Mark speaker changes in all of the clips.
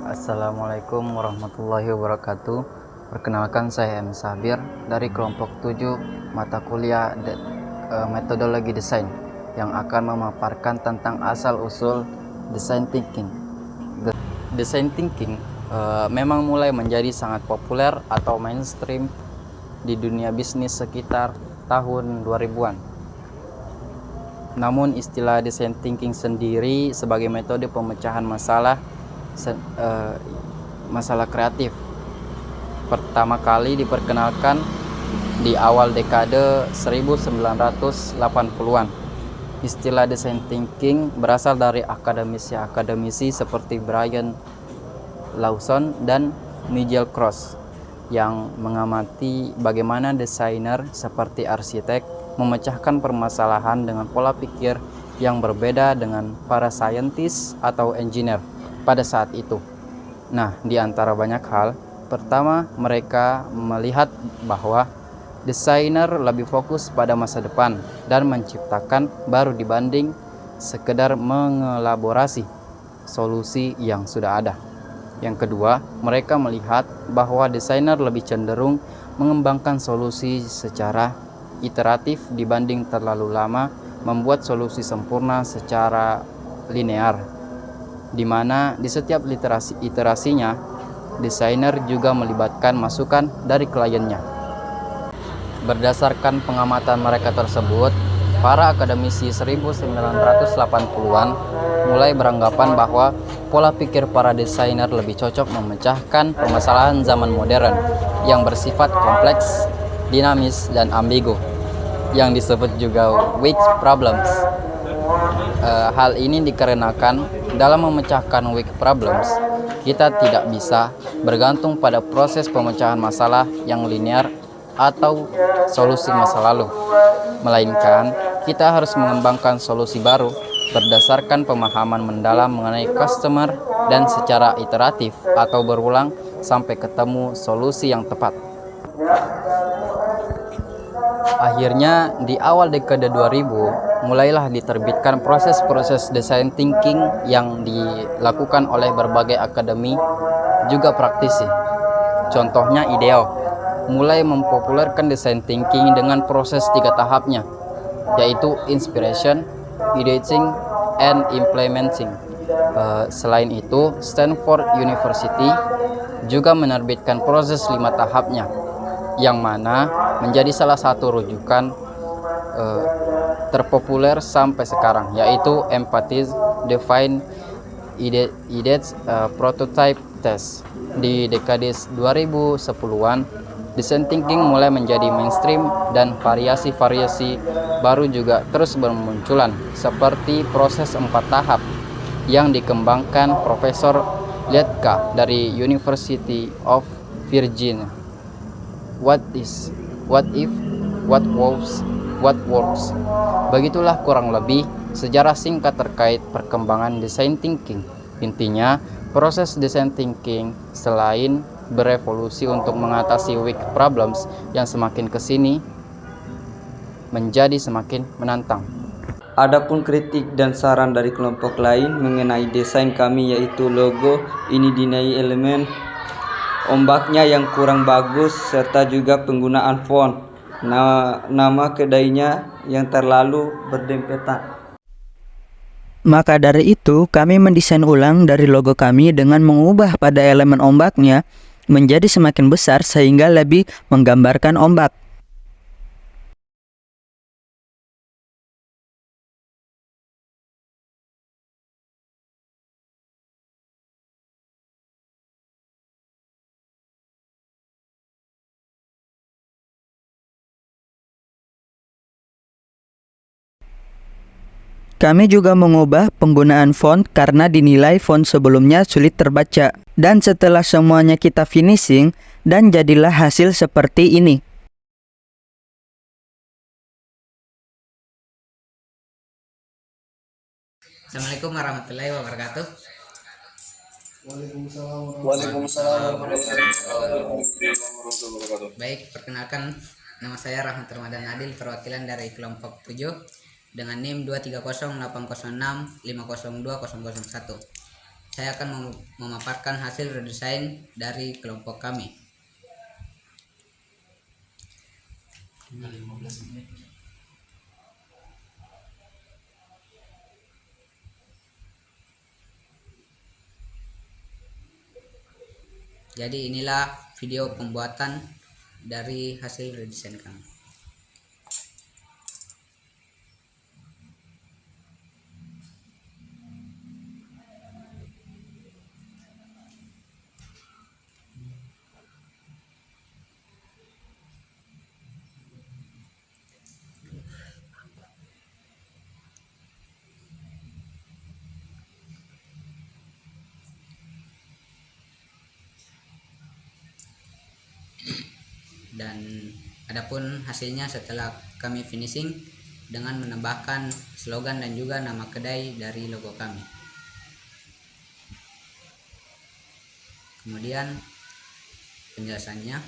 Speaker 1: Assalamualaikum warahmatullahi wabarakatuh. Perkenalkan, saya M. Sabir dari kelompok 7 mata kuliah metodologi desain yang akan memaparkan tentang asal-usul design thinking. Design thinking memang mulai menjadi sangat populer atau mainstream di dunia bisnis sekitar tahun 2000-an. Namun istilah design thinking sendiri sebagai metode pemecahan masalah kreatif pertama kali diperkenalkan di awal dekade 1980-an. Istilah design thinking berasal dari akademisi seperti Brian Lawson dan Nigel Cross yang mengamati bagaimana desainer seperti arsitek memecahkan permasalahan dengan pola pikir yang berbeda dengan para saintis atau engineer pada saat itu. Nah, di antara banyak hal, pertama mereka melihat bahwa desainer lebih fokus pada masa depan dan menciptakan baru dibanding sekedar mengelaborasi solusi yang sudah ada. Yang kedua, mereka melihat bahwa desainer lebih cenderung mengembangkan solusi secara iteratif dibanding terlalu lama membuat solusi sempurna secara linear, di mana di setiap iterasinya desainer juga melibatkan masukan dari kliennya. Berdasarkan pengamatan mereka tersebut, para akademisi 1980-an mulai beranggapan bahwa pola pikir para desainer lebih cocok memecahkan permasalahan zaman modern yang bersifat kompleks, dinamis, dan ambigu, yang disebut juga weak problems. Hal ini dikarenakan dalam memecahkan weak problems, kita tidak bisa bergantung pada proses pemecahan masalah yang linear atau solusi masa lalu, melainkan kita harus mengembangkan solusi baru berdasarkan pemahaman mendalam mengenai customer dan secara iteratif atau berulang sampai ketemu solusi yang tepat. Akhirnya di awal dekade 2000 mulailah diterbitkan proses-proses design thinking yang dilakukan oleh berbagai akademi juga praktisi. Contohnya IDEO mulai mempopulerkan design thinking dengan proses 3 tahapnya, yaitu inspiration, ideating, and implementing. Selain itu, Stanford University juga menerbitkan proses 5 tahapnya, yang mana menjadi salah satu rujukan terpopuler sampai sekarang, yaitu Empathize, Define, Ideate, Prototype, Test. Di dekade 2010-an, design thinking mulai menjadi mainstream dan variasi-variasi baru juga terus bermunculan, seperti proses 4 tahap yang dikembangkan Profesor Lietka dari University of Virginia. What is, what if, what was, what works. Begitulah kurang lebih sejarah singkat terkait perkembangan design thinking. Intinya, proses design thinking selain berevolusi untuk mengatasi weak problems yang semakin kesini menjadi semakin menantang.
Speaker 2: Adapun kritik dan saran dari kelompok lain mengenai desain kami, yaitu logo ini dinilai elemen ombaknya yang kurang bagus serta juga penggunaan font nama kedainya yang terlalu berdempetan.
Speaker 3: Maka dari itu, kami mendesain ulang dari logo kami dengan mengubah pada elemen ombaknya menjadi semakin besar sehingga lebih menggambarkan ombak. Kami juga mengubah penggunaan font karena dinilai font sebelumnya sulit terbaca. Dan setelah semuanya kita finishing, dan jadilah hasil seperti ini.
Speaker 4: Assalamualaikum warahmatullahi wabarakatuh.
Speaker 5: Waalaikumsalam warahmatullahi wabarakatuh.
Speaker 4: Baik, perkenalkan, nama saya Rahmat Ramadan Adil, perwakilan dari kelompok 7 dengan NIM 23080650201. saya akan memaparkan hasil redesign dari kelompok kami. Jadi inilah video pembuatan dari hasil redesign kami. Dan adapun hasilnya setelah kami finishing dengan menambahkan slogan dan juga nama kedai dari logo kami. Kemudian penjelasannya,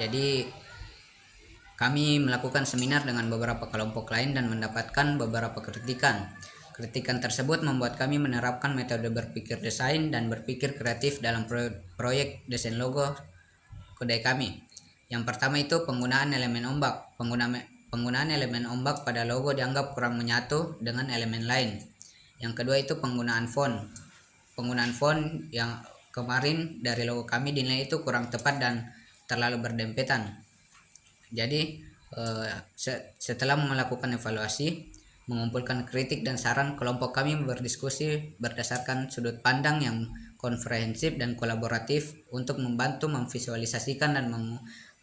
Speaker 4: jadi kami melakukan seminar dengan beberapa kelompok lain dan mendapatkan beberapa kritikan. Kritikan tersebut membuat kami menerapkan metode berpikir desain dan berpikir kreatif dalam proyek desain logo kedai kami. Yang pertama itu penggunaan elemen ombak. Penggunaan elemen ombak pada logo dianggap kurang menyatu dengan elemen lain. Yang kedua itu penggunaan font. Penggunaan font yang kemarin dari logo kami dinilai itu kurang tepat dan terlalu berdempetan. Jadi setelah melakukan evaluasi, mengumpulkan kritik dan saran, kelompok kami berdiskusi berdasarkan sudut pandang yang komprehensif dan kolaboratif untuk membantu memvisualisasikan dan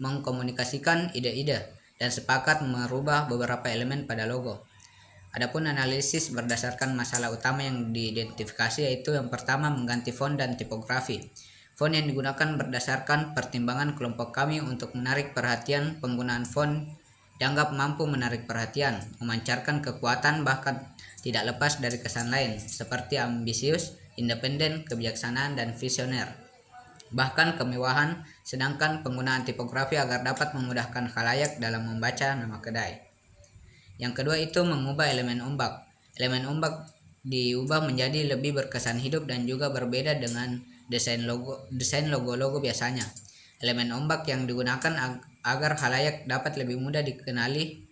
Speaker 4: mengkomunikasikan ide-ide dan sepakat merubah beberapa elemen pada logo. Adapun analisis berdasarkan masalah utama yang diidentifikasi yaitu yang pertama mengganti font dan tipografi. Font yang digunakan berdasarkan pertimbangan kelompok kami untuk menarik perhatian. Penggunaan font dianggap mampu menarik perhatian, memancarkan kekuatan, bahkan tidak lepas dari kesan lain seperti ambisius, independen, kebijaksanaan, dan visioner, bahkan kemewahan. Sedangkan penggunaan tipografi agar dapat memudahkan khalayak dalam membaca nama kedai. Yang kedua itu mengubah elemen ombak. Elemen ombak diubah menjadi lebih berkesan hidup dan juga berbeda dengan desain logo-logo biasanya. Elemen ombak yang digunakan agar khalayak dapat lebih mudah dikenali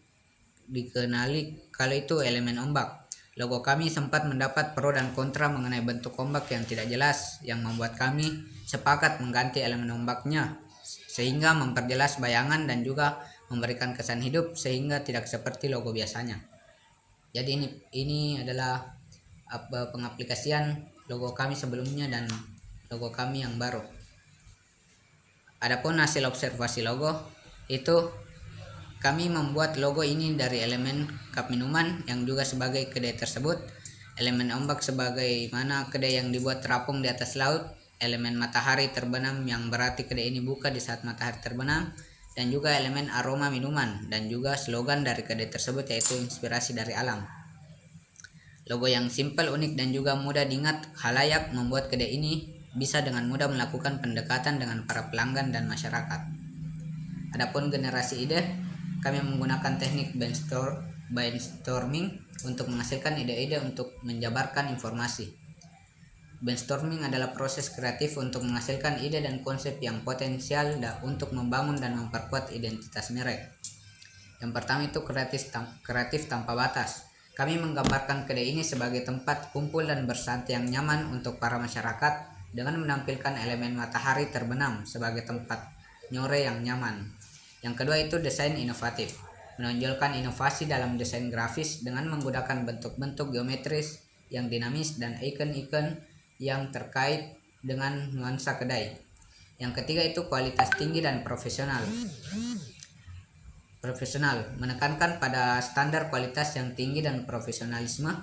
Speaker 4: kalau itu elemen ombak. Logo kami sempat mendapat pro dan kontra mengenai bentuk ombak yang tidak jelas, yang membuat kami sepakat mengganti elemen ombaknya sehingga memperjelas bayangan dan juga memberikan kesan hidup sehingga tidak seperti logo biasanya. Jadi ini adalah pengaplikasian logo kami sebelumnya dan logo kami yang baru. Adapun hasil observasi logo itu kami membuat logo ini dari elemen cup minuman yang juga sebagai kedai tersebut, elemen ombak sebagaimana kedai yang dibuat terapung di atas laut, elemen matahari terbenam yang berarti kedai ini buka di saat matahari terbenam, dan juga elemen aroma minuman dan juga slogan dari kedai tersebut yaitu inspirasi dari alam. Logo yang simpel, unik dan juga mudah diingat khalayak membuat kedai ini bisa dengan mudah melakukan pendekatan dengan para pelanggan dan masyarakat. Adapun generasi ide, kami menggunakan teknik brainstorming untuk menghasilkan ide-ide untuk menjabarkan informasi. Brainstorming adalah proses kreatif untuk menghasilkan ide dan konsep yang potensial untuk membangun dan memperkuat identitas merek. Yang pertama itu kreatif tanpa batas. Kami menggambarkan kedai ini sebagai tempat kumpul dan bersantai yang nyaman untuk para masyarakat dengan menampilkan elemen matahari terbenam sebagai tempat nyore yang nyaman. Yang kedua itu desain inovatif. Menonjolkan inovasi dalam desain grafis dengan menggunakan bentuk-bentuk geometris yang dinamis dan ikon-ikon yang terkait dengan nuansa kedai. Yang ketiga itu kualitas tinggi dan profesional. Menekankan pada standar kualitas yang tinggi dan profesionalisme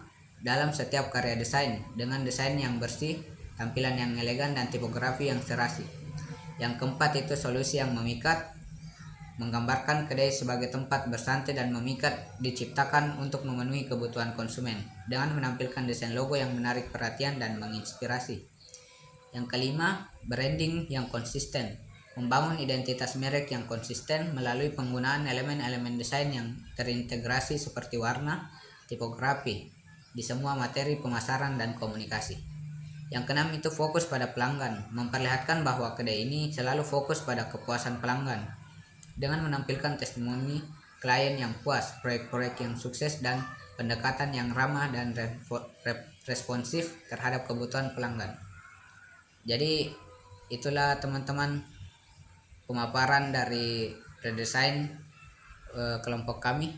Speaker 4: dalam setiap karya desain dengan desain yang bersih, tampilan yang elegan dan tipografi yang serasi. Yang keempat itu solusi yang memikat. Menggambarkan kedai sebagai tempat bersantai dan memikat diciptakan untuk memenuhi kebutuhan konsumen dengan menampilkan desain logo yang menarik perhatian dan menginspirasi. Yang kelima, branding yang konsisten. Membangun identitas merek yang konsisten melalui penggunaan elemen-elemen desain yang terintegrasi seperti warna, tipografi di semua materi pemasaran dan komunikasi. Yang keenam itu fokus pada pelanggan, memperlihatkan bahwa kedai ini selalu fokus pada kepuasan pelanggan dengan menampilkan testimoni klien yang puas, proyek-proyek yang sukses, dan pendekatan yang ramah dan responsif terhadap kebutuhan pelanggan. Jadi itulah teman-teman pemaparan dari redesign kelompok kami.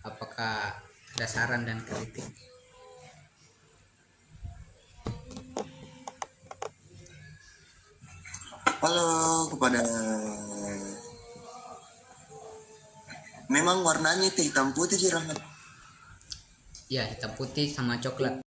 Speaker 4: Apakah ada saran dan kritik?
Speaker 5: Halo kepada, memang warnanya itu hitam putih sih Rahmat.
Speaker 4: Ya, hitam putih sama coklat.